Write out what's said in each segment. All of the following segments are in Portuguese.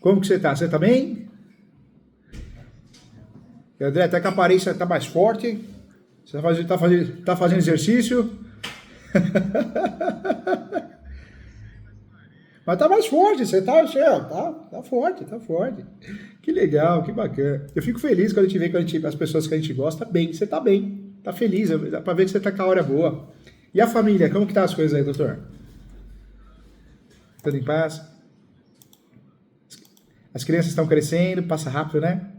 Como que você tá? Você tá bem? André, até que a aparência tá mais forte. Você tá fazendo exercício? Mas tá mais forte, tá forte, tá forte. Que legal, que bacana. Eu fico feliz quando a gente vê as pessoas que a gente gosta bem. Você tá bem, tá feliz, dá pra ver que você tá com a hora boa. E a família, como que tá as coisas aí, doutor? Tudo em paz? As crianças estão crescendo, passa rápido, né?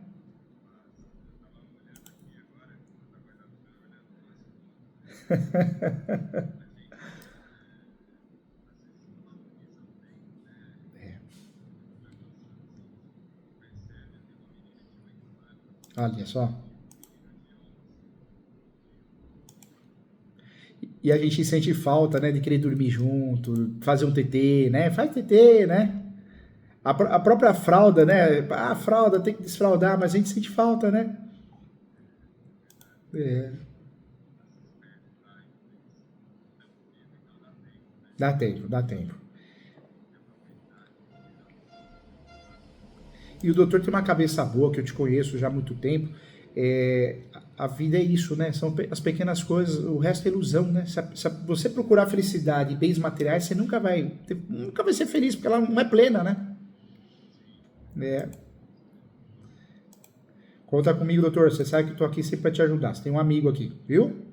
Olha só. E a gente sente falta, né, de querer dormir junto, fazer um TT, né? Faz TT, né? A própria fralda, né? Ah, a fralda tem que desfraldar, mas a gente sente falta, né? É, dá tempo, dá tempo. E o doutor tem uma cabeça boa, que eu te conheço já há muito tempo. A vida é isso, né? São as pequenas coisas, o resto é ilusão, né? Se você procurar felicidade e bens materiais, você nunca vai ser feliz, porque ela não é plena, né? É. Conta comigo, doutor. Você sabe que eu tô aqui sempre para te ajudar. Você tem um amigo aqui, viu?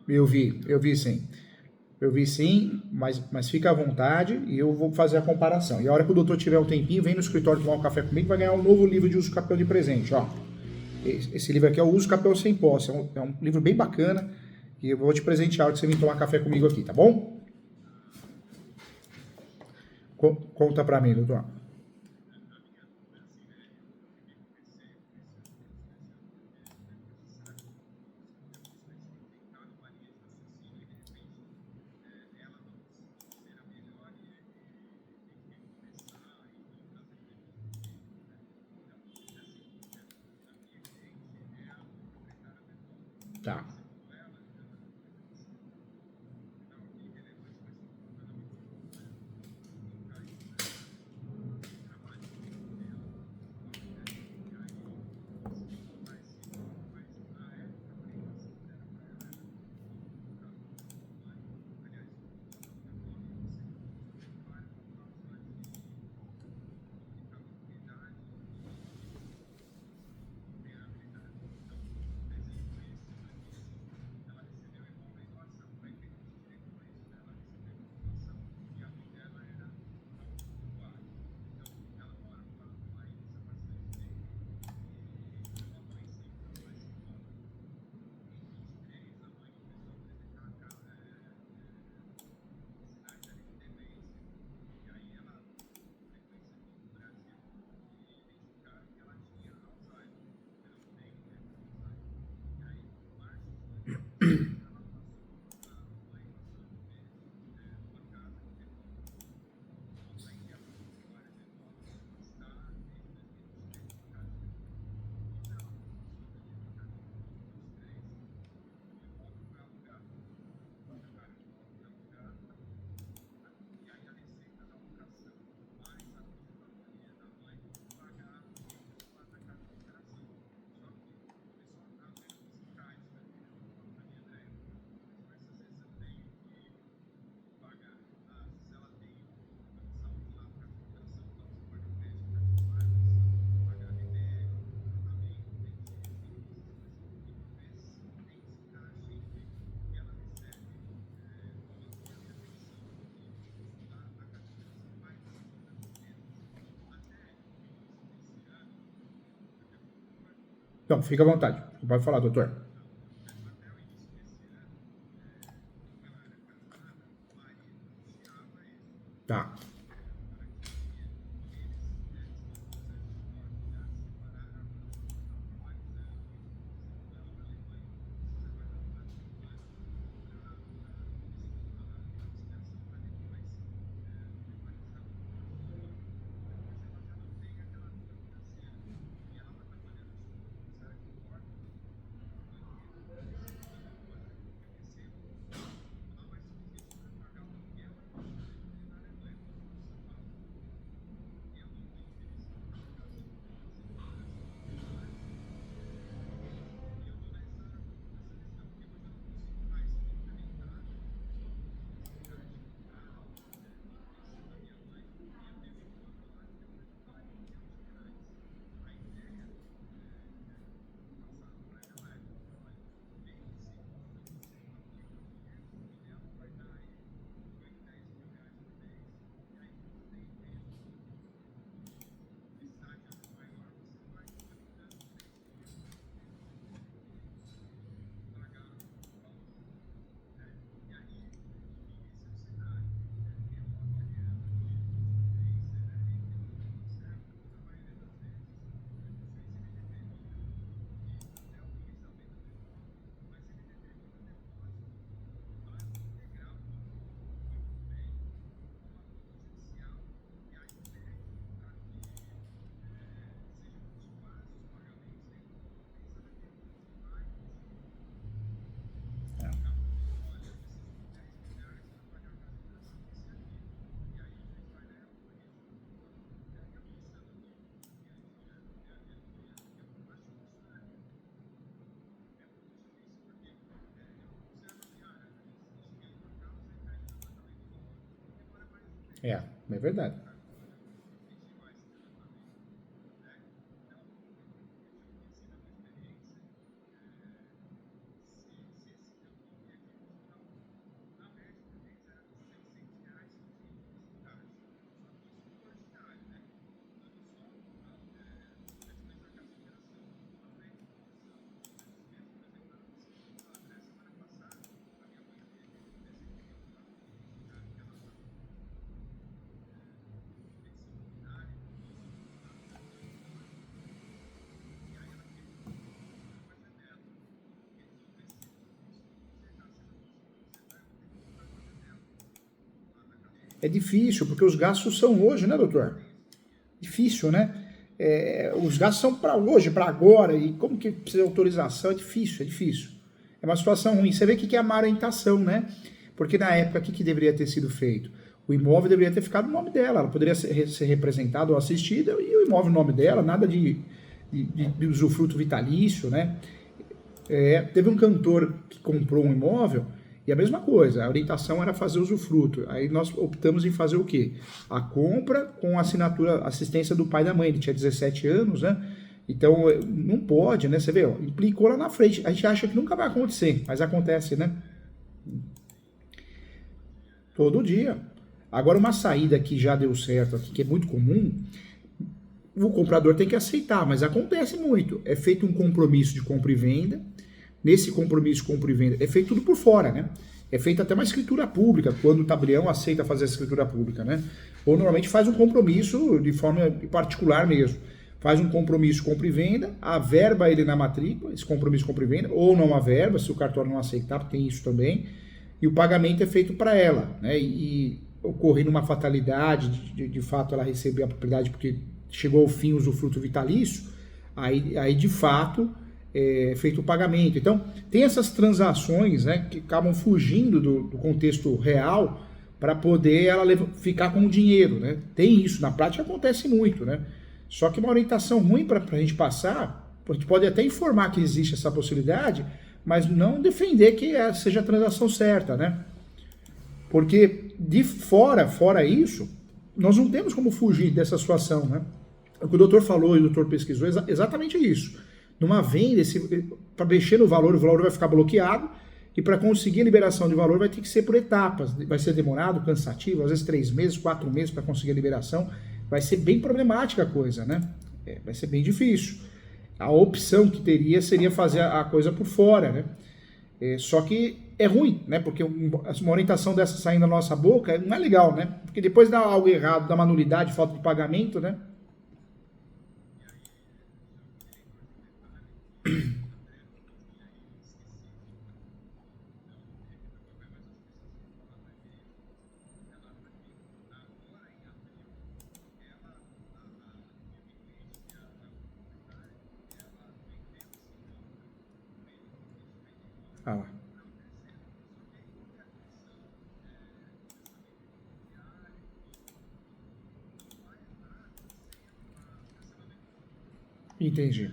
Eu vi sim. Eu vi sim, mas fica à vontade e eu vou fazer a comparação. E a hora que o doutor tiver um tempinho, vem no escritório tomar um café comigo, vai ganhar um novo livro de uso capel de presente, ó. Esse livro aqui é o Uso Capel Sem Posse. É um livro bem bacana e eu vou te presentear a hora que você vir tomar café comigo aqui, tá bom? Conta pra mim, doutor. Tá. Então, fica à vontade. Pode falar, doutor. Tá. É verdade. É difícil, porque os gastos são hoje, né, doutor? Difícil, né? Os gastos são para hoje, para agora, e como que precisa de autorização? É difícil, é difícil. É uma situação ruim. Você vê o que é a má orientação, né? Porque na época, o que deveria ter sido feito? O imóvel deveria ter ficado no nome dela, ela poderia ser representada ou assistida, e o imóvel no nome dela, nada de usufruto vitalício, né? Teve um cantor que comprou um imóvel e a mesma coisa, a orientação era fazer usufruto. Aí nós optamos em fazer o quê? A compra com assinatura, assistência do pai e da mãe. Ele tinha 17 anos, né? Então não pode, né? Você vê, ó, implicou lá na frente. A gente acha que nunca vai acontecer, mas acontece, né? Todo dia. Agora, uma saída que já deu certo aqui, que é muito comum, o comprador tem que aceitar, mas acontece muito. É feito um compromisso de compra e venda. Nesse compromisso de compra e venda, é feito tudo por fora, né? É feita até uma escritura pública, quando o tabelião aceita fazer a escritura pública, né? Ou normalmente faz um compromisso de forma particular mesmo. Faz um compromisso de compra e venda, averba ele na matrícula, esse compromisso de compra e venda, ou não averba, se o cartório não aceitar, tem isso também, e o pagamento é feito para ela, né? E ocorrendo uma fatalidade, de fato ela receber a propriedade porque chegou ao fim o usufruto vitalício, aí de fato feito o pagamento. Então, tem essas transações, né, que acabam fugindo do contexto real para poder ela ficar com o dinheiro, né? Tem isso, na prática acontece muito, né? Só que uma orientação ruim para a gente passar, a gente pode até informar que existe essa possibilidade, mas não defender que seja a transação certa, né? Porque de fora isso, nós não temos como fugir dessa situação, né? O que o doutor falou e o doutor pesquisou é exatamente isso. Numa venda, para mexer no valor, o valor vai ficar bloqueado e para conseguir a liberação de valor vai ter que ser por etapas. Vai ser demorado, cansativo, às vezes 3 meses, 4 meses para conseguir a liberação. Vai ser bem problemática a coisa, né? Vai ser bem difícil. A opção que teria seria fazer a coisa por fora, né? Só que é ruim, né? Porque uma orientação dessa saindo da nossa boca não é legal, né? Porque depois dá algo errado, dá uma nulidade, falta de pagamento, né? Ah lá. Entendi.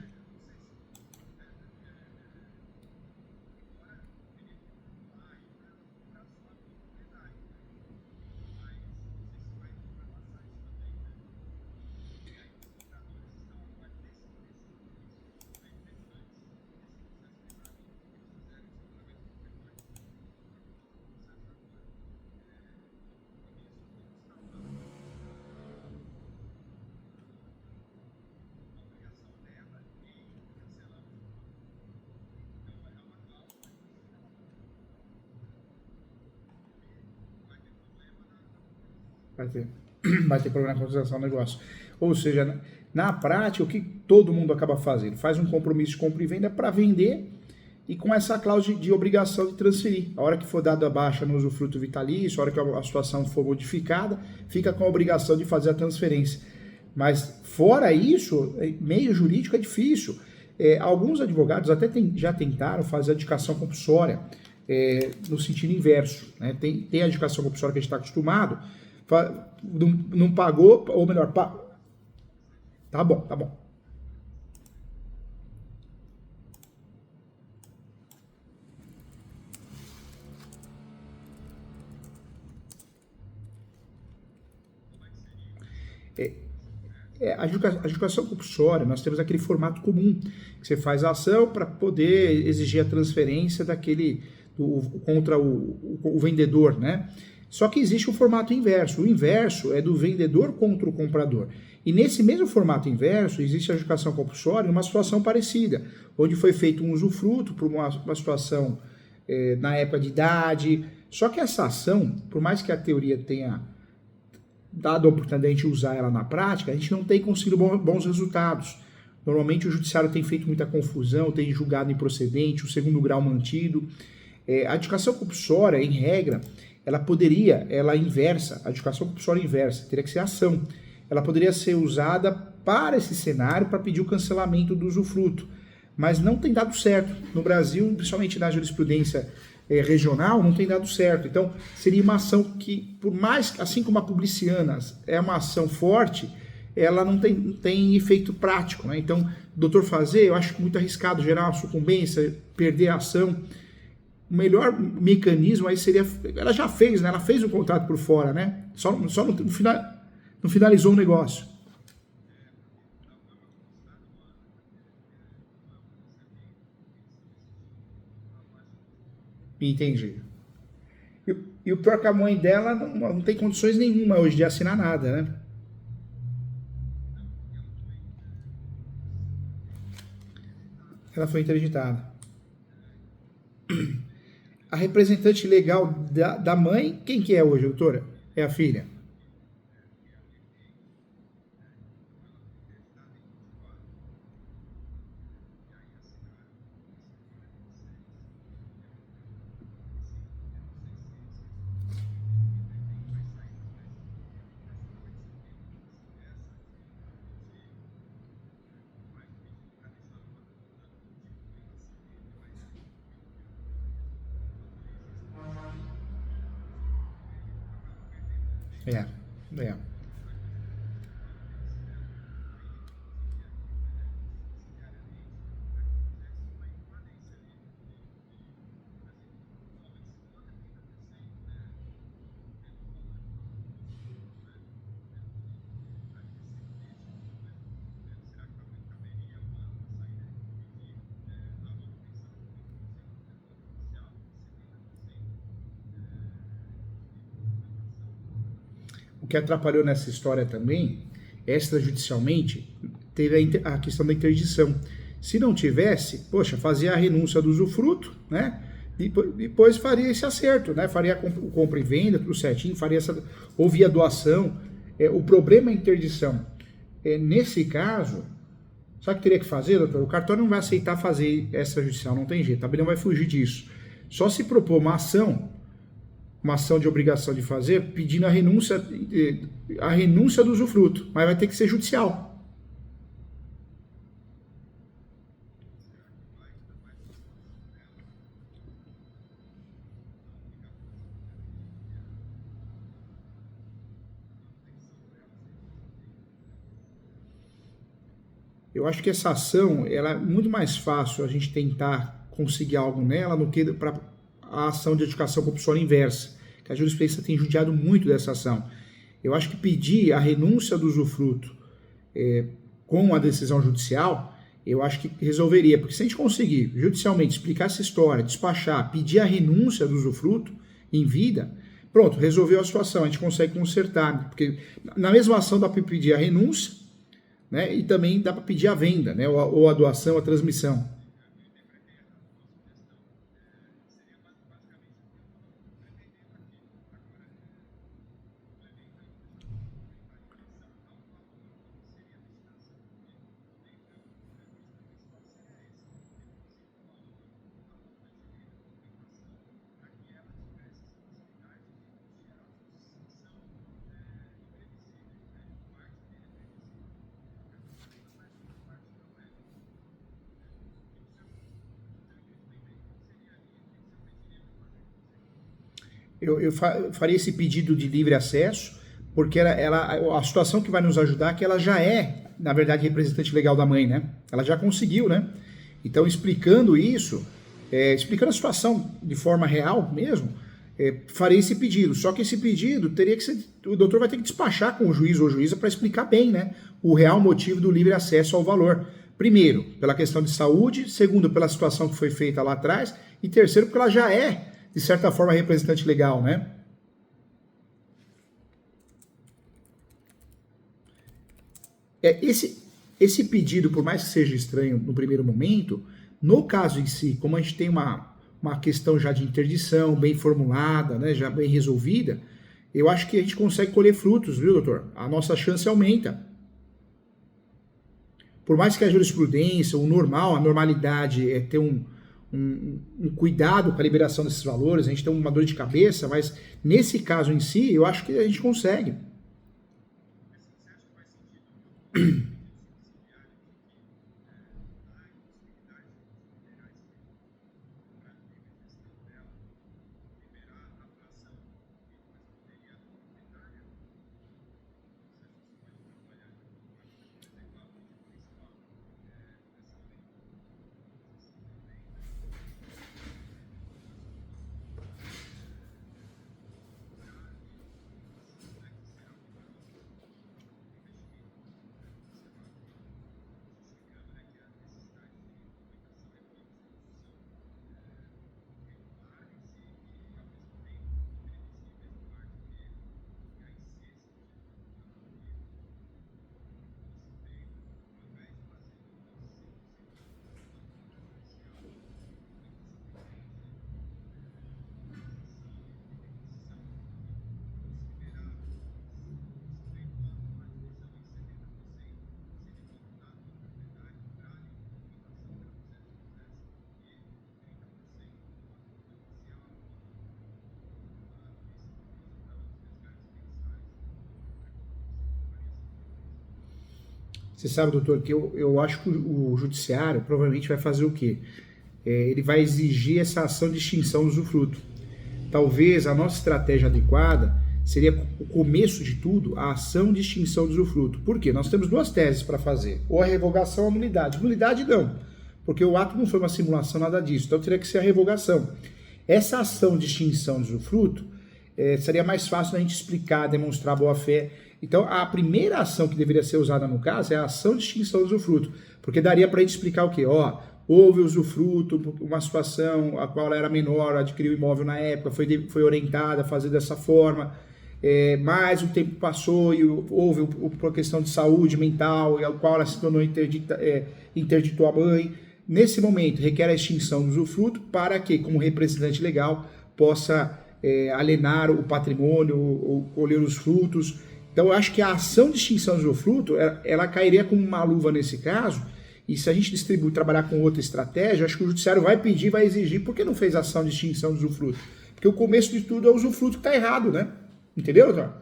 Vai ter, vai ter problema com a autorização do negócio. Ou seja, na prática, o que todo mundo acaba fazendo? Faz um compromisso de compra e venda para vender e com essa cláusula de obrigação de transferir. A hora que for dada a baixa no usufruto vitalício, a hora que a situação for modificada, fica com a obrigação de fazer a transferência. Mas fora isso, meio jurídico é difícil. Alguns advogados até já tentaram fazer a dedicação compulsória no sentido inverso. Né? Tem a dedicação compulsória que a gente está acostumado, não pagou, ou melhor, tá bom, tá bom. A adjudicação compulsória, nós temos aquele formato comum, que você faz a ação para poder exigir a transferência contra o vendedor, né? Só que existe o formato inverso. O inverso é do vendedor contra o comprador. E nesse mesmo formato inverso, existe a adjudicação compulsória em uma situação parecida, onde foi feito um usufruto por uma situação na época de idade. Só que essa ação, por mais que a teoria tenha dado a oportunidade de a gente usar ela na prática, a gente não tem conseguido bons resultados. Normalmente o judiciário tem feito muita confusão, tem julgado improcedente, o segundo grau mantido. A adjudicação compulsória, em regra, ela inversa, a adjudicação compulsória inversa, teria que ser ação. Ela poderia ser usada para esse cenário, para pedir o cancelamento do usufruto, mas não tem dado certo. No Brasil, principalmente na jurisprudência regional, não tem dado certo. Então, seria uma ação que, por mais, assim como a Publiciana é uma ação forte, ela não tem efeito prático, né? Então, doutor fazer, eu acho muito arriscado gerar uma sucumbência, perder a ação. O melhor mecanismo aí seria, ela já fez, né? Ela fez o contrato por fora, né? Só não finalizou o negócio. Entendi. E o pior que a mãe dela não tem condições nenhuma hoje de assinar nada, né? Ela foi interditada. A representante legal da mãe, quem que é hoje, doutora? É a filha. É, é. O que atrapalhou nessa história também, extrajudicialmente, teve a questão da interdição. Se não tivesse, poxa, fazia a renúncia do usufruto, né? Depois faria esse acerto, né? Faria o compra e venda, tudo certinho, ou via doação. O problema é a interdição. Nesse caso, sabe o que teria que fazer, doutor? O cartório não vai aceitar fazer extrajudicial, não tem jeito, a tabelião vai fugir disso. Só se propor uma ação de obrigação de fazer, pedindo a renúncia do usufruto, mas vai ter que ser judicial. Eu acho que essa ação, ela é muito mais fácil a gente tentar conseguir algo nela do que para a ação de adjudicação compulsória inversa, que a jurisprudência tem judiado muito dessa ação. Eu acho que pedir a renúncia do usufruto com a decisão judicial, eu acho que resolveria, porque se a gente conseguir judicialmente explicar essa história, despachar, pedir a renúncia do usufruto em vida, pronto, resolveu a situação, a gente consegue consertar, porque na mesma ação dá para pedir a renúncia, né, e também dá para pedir a venda, né, ou a doação, a transmissão. Eu faria esse pedido de livre acesso, porque a situação que vai nos ajudar é que ela já é, na verdade, representante legal da mãe, né? Ela já conseguiu, né? Então, explicando isso, explicando a situação de forma real mesmo, farei esse pedido. Só que esse pedido teria que ser, o doutor vai ter que despachar com o juiz ou juíza para explicar bem, né, o real motivo do livre acesso ao valor. Primeiro, pela questão de saúde, segundo, pela situação que foi feita lá atrás, e terceiro, porque ela já é, de certa forma, representante legal, né? Esse pedido, por mais que seja estranho no primeiro momento, no caso em si, como a gente tem uma questão já de interdição bem formulada, né, já bem resolvida, eu acho que a gente consegue colher frutos, viu, doutor? A nossa chance aumenta. Por mais que a jurisprudência, o normal, a normalidade é ter um cuidado com a liberação desses valores, a gente tem uma dor de cabeça, mas nesse caso em si, eu acho que a gente consegue. Você sabe, doutor, que eu acho que o judiciário provavelmente vai fazer o quê? Ele vai exigir essa ação de extinção do usufruto. Talvez a nossa estratégia adequada seria o começo de tudo, a ação de extinção do usufruto. Por quê? Nós temos duas teses para fazer, ou a revogação ou a nulidade. Nulidade não, porque o ato não foi uma simulação, nada disso, então teria que ser a revogação. Essa ação de extinção do usufruto seria mais fácil da gente explicar, demonstrar boa-fé. Então, a primeira ação que deveria ser usada no caso é a ação de extinção do usufruto, porque daria para a gente explicar o quê? Houve usufruto, uma situação a qual ela era menor, adquiriu o imóvel na época, foi orientada a fazer dessa forma, mas o tempo passou e houve uma questão de saúde mental, e a qual ela se tornou interditou a mãe. Nesse momento, requer a extinção do usufruto para que, como representante legal, possa alienar o patrimônio ou colher os frutos. Então, eu acho que a ação de extinção do usufruto, ela cairia como uma luva nesse caso, e se a gente trabalhar com outra estratégia, acho que o judiciário vai pedir, vai exigir, por que não fez ação de extinção do usufruto? Porque o começo de tudo é o usufruto que está errado, né? Entendeu, doutor?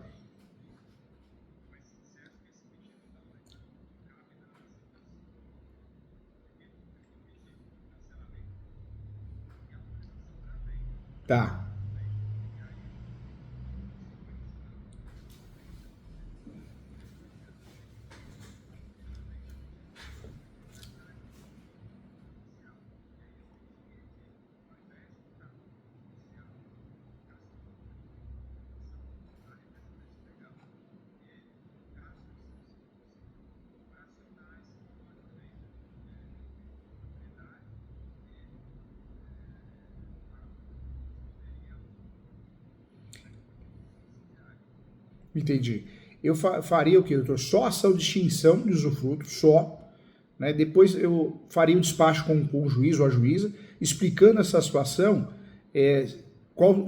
Tá. Entendi. Eu faria o quê, doutor? Só ação de extinção de usufruto, só. Né? Depois eu faria o despacho com o juiz ou a juíza, explicando essa situação,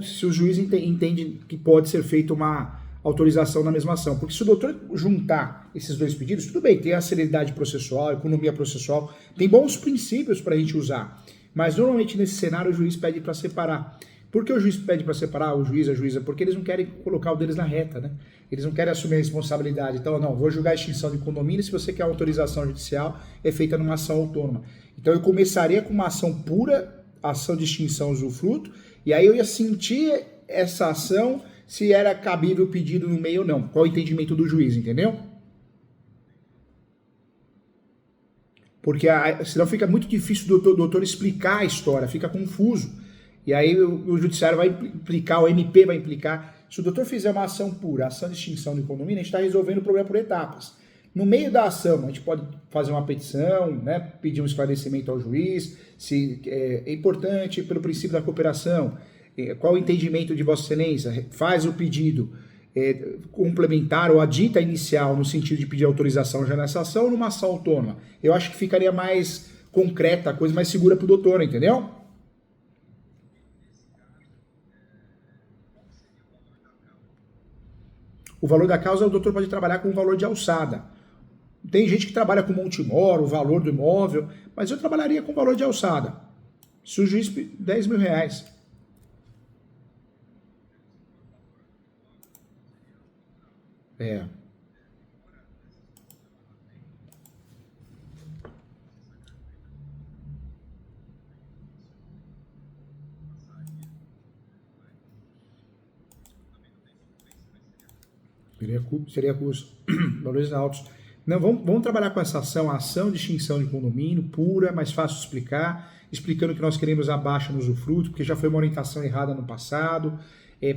se o juiz entende que pode ser feita uma autorização na mesma ação. Porque se o doutor juntar esses dois pedidos, tudo bem, tem a celeridade processual, a economia processual, tem bons princípios para a gente usar. Mas normalmente nesse cenário o juiz pede para separar. Por que o juiz pede para separar, o juiz, a juíza? Porque eles não querem colocar o deles na reta, né? Eles não querem assumir a responsabilidade. Então, não, vou julgar a extinção de condomínio, se você quer autorização judicial, é feita numa ação autônoma. Então, eu começaria com uma ação pura, ação de extinção usufruto, e aí eu ia sentir essa ação, se era cabível o pedido no meio ou não. Qual o entendimento do juiz, entendeu? Porque senão fica muito difícil do doutor explicar a história, fica confuso. E aí o judiciário vai implicar, o MP vai implicar. Se o doutor fizer uma ação pura, ação de extinção de condomínio, a gente está resolvendo o problema por etapas. No meio da ação, a gente pode fazer uma petição, né, pedir um esclarecimento ao juiz, se é importante pelo princípio da cooperação, qual o entendimento de Vossa Excelência, faz o pedido complementar ou a dita inicial no sentido de pedir autorização já nessa ação ou numa ação autônoma. Eu acho que ficaria mais concreta, a coisa mais segura para o doutor, entendeu? O valor da causa, o doutor pode trabalhar com o valor de alçada. Tem gente que trabalha com Montemor, o valor do imóvel, mas eu trabalharia com o valor de alçada. Se o juiz, 10 mil reais. É. Seria custo. Valores altos. Não, vamos trabalhar com essa ação, a ação de extinção de condomínio, pura, mais fácil de explicar, explicando que nós queremos a baixa no usufruto, porque já foi uma orientação errada no passado,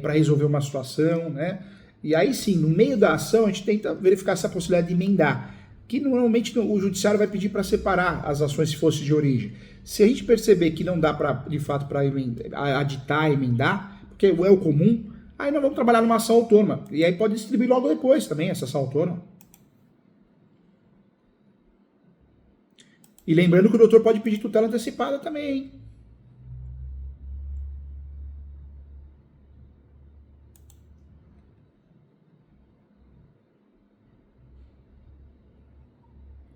para resolver uma situação, né? E aí sim, no meio da ação, a gente tenta verificar essa possibilidade de emendar, que normalmente o judiciário vai pedir para separar as ações se fosse de origem. Se a gente perceber que não dá de fato para aditar, emendar, porque é o comum, aí nós vamos trabalhar numa ação autônoma. E aí pode distribuir logo depois também essa ação autônoma. E lembrando que o doutor pode pedir tutela antecipada também, hein?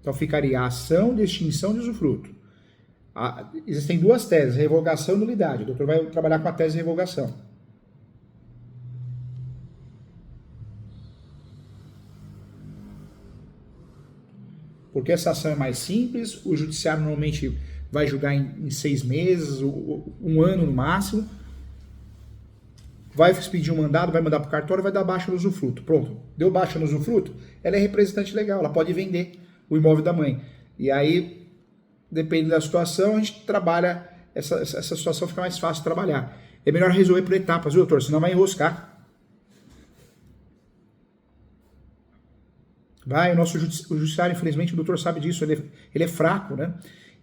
Então ficaria a ação de extinção de usufruto. Existem duas teses, revogação e nulidade. O doutor vai trabalhar com a tese de revogação. Porque essa ação é mais simples, o judiciário normalmente vai julgar em 6 meses, 1 ano no máximo, vai expedir um mandado, vai mandar para o cartório, vai dar baixa no usufruto. Pronto, deu baixa no usufruto, ela é representante legal, ela pode vender o imóvel da mãe. E aí, dependendo da situação, a gente trabalha, essa situação fica mais fácil de trabalhar. É melhor resolver por etapas, viu, doutor? Senão vai enroscar. Vai, o judiciário, infelizmente, o doutor sabe disso, ele é fraco, né?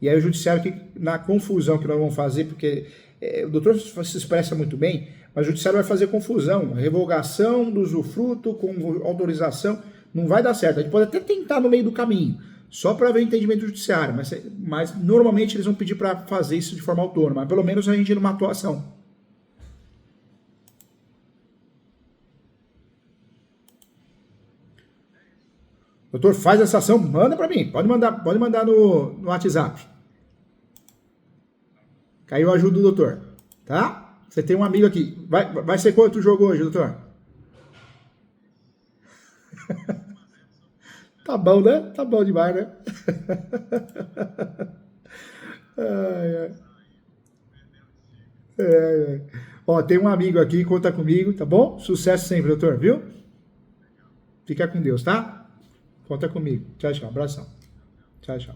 E aí o judiciário, na confusão que nós vamos fazer, porque o doutor se expressa muito bem, mas o judiciário vai fazer confusão, revogação do usufruto com autorização, não vai dar certo. A gente pode até tentar no meio do caminho, só para ver o entendimento do judiciário, mas normalmente eles vão pedir para fazer isso de forma autônoma, pelo menos a gente numa atuação. Doutor, faz essa ação, manda para mim. Pode mandar no WhatsApp. Caiu a ajuda do doutor, tá? Você tem um amigo aqui. Vai ser quanto o jogo hoje, doutor? Tá bom, né? Tá bom demais, né? Ai, ai. Ó, tem um amigo aqui, conta comigo, tá bom? Sucesso sempre, doutor, viu? Fica com Deus, tá? Conta comigo. Tchau, tchau. Abração. Tchau, tchau.